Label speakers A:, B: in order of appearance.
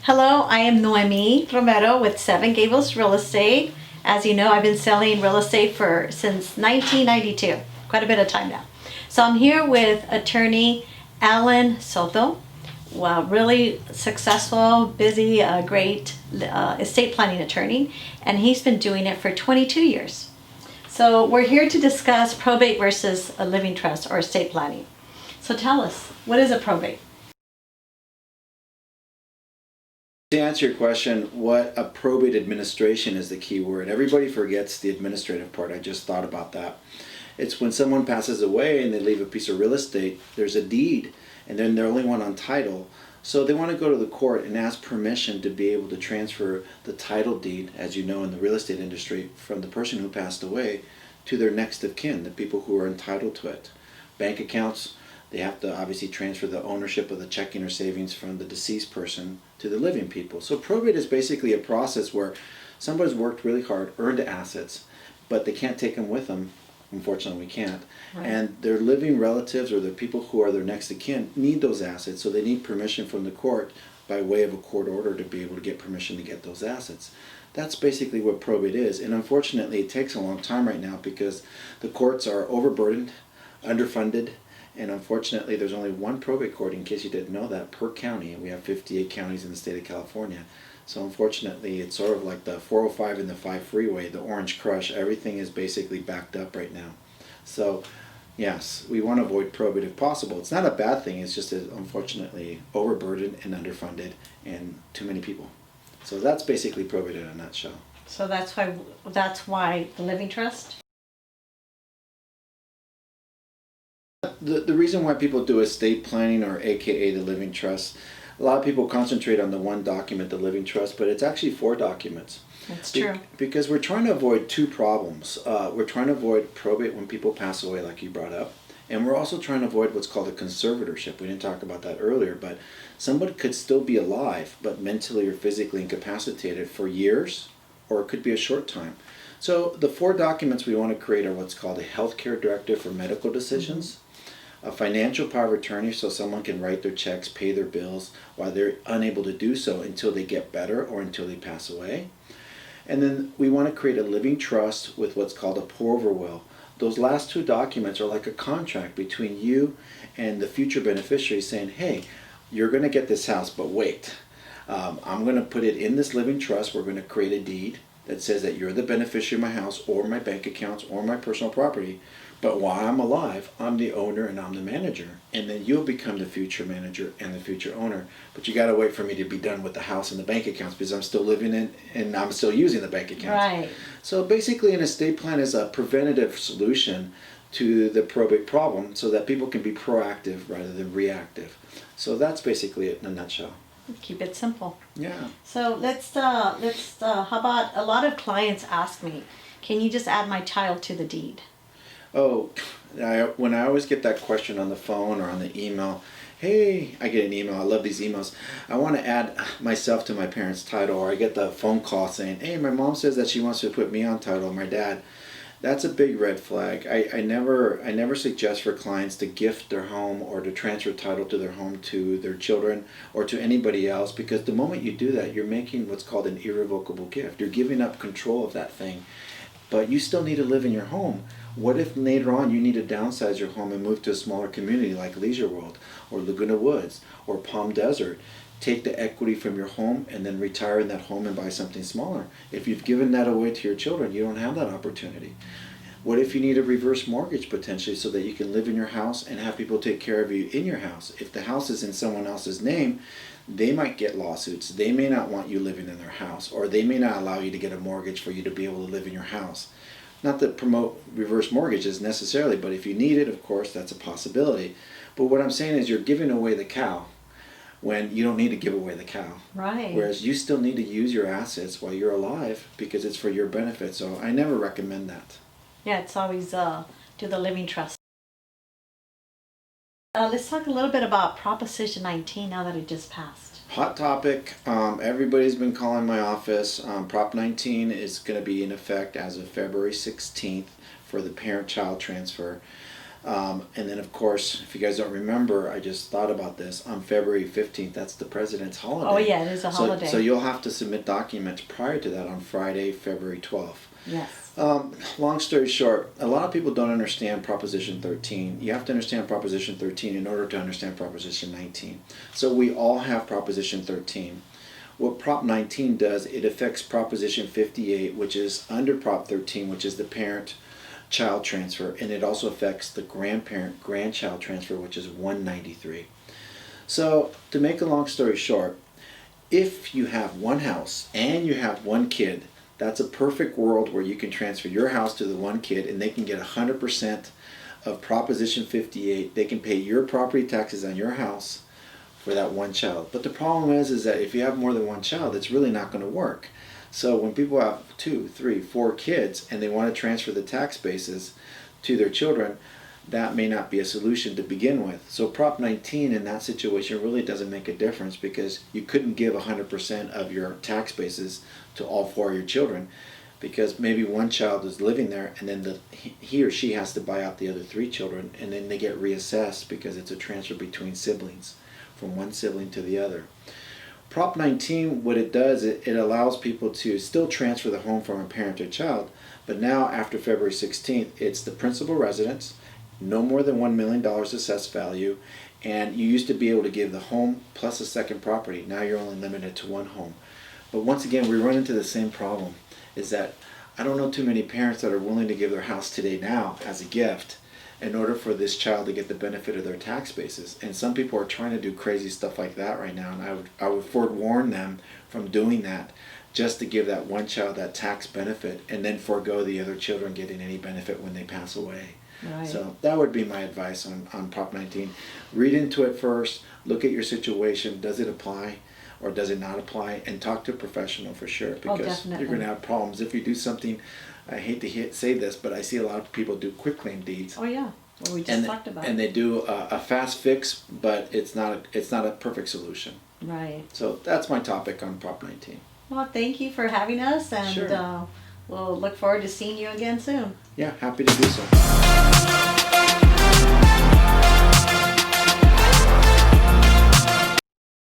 A: Hello, I am Noemi Romero with 7 Gables Real Estate. As you know, I've been selling real estate since 1992, quite a bit of time now. So I'm here with attorney Allan Soto, well, really successful, busy, great estate planning attorney, and he's been doing it for 22 years. So we're here to discuss probate versus a living trust or estate planning. So tell us, what is a probate?
B: To answer your question, what a probate administration is the key word. Everybody forgets the administrative part. I just thought about that. It's when someone passes away and they leave a piece of real estate, there's a deed, and then they're the only one on title. So they want to go to the court and ask permission to be able to transfer the title deed, as you know in the real estate industry, from the person who passed away to their next of kin, the people who are entitled to it. Bank accounts, they have to obviously transfer the ownership of the checking or savings from the deceased person to the living people. So probate is basically a process where somebody's worked really hard, earned assets, but they can't take them with them. Unfortunately, we can't. Right. And their living relatives or the people who are their next of kin need those assets, so they need permission from the court by way of a court order to be able to get permission to get those assets. That's basically what probate is. And unfortunately, it takes a long time right now because the courts are overburdened, underfunded, and unfortunately there's only one probate court, in case you didn't know that, per county, and we have 58 counties in the state of California. So unfortunately it's sort of like the 405 and the 5 freeway, the orange crush. Everything is basically backed up right now. So yes, we want to avoid probate if possible. It's not a bad thing, it's just unfortunately overburdened and underfunded and too many people. So that's basically probate in a nutshell.
A: So that's why the living trust?
B: The reason why people do estate planning, or AKA the living trust, a lot of people concentrate on the one document, the living trust, but it's actually 4 documents.
A: That's true.
B: Because we're trying to avoid 2 problems. We're trying to avoid probate when people pass away, like you brought up, and we're also trying to avoid what's called a conservatorship. We didn't talk about that earlier, but somebody could still be alive, but mentally or physically incapacitated for years, or it could be a short time. So the 4 documents we want to create are what's called a healthcare directive for medical decisions, a financial power of attorney, so someone can write their checks, pay their bills while they're unable to do so until they get better or until they pass away. And then we want to create a living trust with what's called a pour-over will. Those last 2 documents are like a contract between you and the future beneficiary saying, hey, you're going to get this house, but wait, I'm going to put it in this living trust. We're going to create a deed that says that you're the beneficiary of my house or my bank accounts or my personal property. But while I'm alive, I'm the owner and I'm the manager. And then you'll become the future manager and the future owner. But you got to wait for me to be done with the house and the bank accounts because I'm still living in and I'm still using the bank accounts.
A: Right.
B: So basically an estate plan is a preventative solution to the probate problem so that people can be proactive rather than reactive. So that's basically it in a nutshell.
A: Keep it simple.
B: Yeah.
A: So how about, a lot of clients ask me, can you just add my child to the deed?
B: Oh, when I always get that question on the phone or on the email, hey, I get an email, I love these emails, I want to add myself to my parents' title, or I get the phone call saying, hey, my mom says that she wants to put me on title, my dad. That's a big red flag. I never suggest for clients to gift their home or to transfer title to their home to their children or to anybody else, because the moment you do that, you're making what's called an irrevocable gift. You're giving up control of that thing, but you still need to live in your home. What if later on you need to downsize your home and move to a smaller community like Leisure World or Laguna Woods or Palm Desert? Take the equity from your home and then retire in that home and buy something smaller. If you've given that away to your children, you don't have that opportunity. What if you need a reverse mortgage potentially so that you can live in your house and have people take care of you in your house? If the house is in someone else's name, they might get lawsuits. They may not want you living in their house, or they may not allow you to get a mortgage for you to be able to live in your house. Not to promote reverse mortgages necessarily, but if you need it, of course, that's a possibility. But what I'm saying is you're giving away the cow when you don't need to give away the cow.
A: Right.
B: Whereas you still need to use your assets while you're alive because it's for your benefit. So I never recommend that.
A: Yeah, it's always do the living trust. Let's talk a little bit about Proposition 19 now that it just passed.
B: Hot topic. Everybody's been calling my office. Prop 19 is going to be in effect as of February 16th for the parent-child transfer. And then, of course, if you guys don't remember, I just thought about this. On February 15th, that's the President's holiday.
A: Oh, yeah, it is a holiday.
B: So you'll have to submit documents prior to that on Friday, February 12th.
A: Yes.
B: Long story short, a lot of people don't understand Proposition 13. You have to understand Proposition 13 in order to understand Proposition 19. So we all have Proposition 13. What Prop 19 does, it affects Proposition 58, which is under Prop 13, which is the parent-child transfer, and it also affects the grandparent-grandchild transfer, which is 193. So, to make a long story short, if you have one house and you have one kid, that's a perfect world where you can transfer your house to the one kid and they can get 100% of Proposition 58. They can pay your property taxes on your house for that one child. But the problem is that if you have more than one child, it's really not going to work. So when people have 2, 3, 4 kids and they want to transfer the tax bases to their children, that may not be a solution to begin with. So Prop 19 in that situation really doesn't make a difference, because you couldn't give 100% of your tax bases to all 4 of your children, because maybe one child is living there and then he or she has to buy out the other 3 children, and then they get reassessed because it's a transfer between siblings, from one sibling to the other. Prop 19, what it does, it allows people to still transfer the home from a parent to a child, but now after February 16th, it's the principal residence, no more than $1 million assessed value, and you used to be able to give the home plus a second property. Now you're only limited to one home. But once again, we run into the same problem, is that I don't know too many parents that are willing to give their house today now as a gift in order for this child to get the benefit of their tax bases. And some people are trying to do crazy stuff like that right now, and I would forewarn them from doing that, just to give that one child that tax benefit and then forego the other children getting any benefit when they pass away.
A: Right.
B: So that would be my advice on Prop 19. Read into it first, look at your situation, does it apply or does it not apply, and talk to a professional for sure, because you're going to have problems if you do something. I hate to say this, but I see a lot of people do quitclaim deeds.
A: Oh yeah, well, we just talked about
B: and they do a fast fix, but it's not a perfect solution.
A: Right.
B: So that's my topic on Prop 19.
A: Well, thank you for having us, and
B: Sure.
A: we'll look forward to seeing you again soon.
B: Yeah, happy to do so.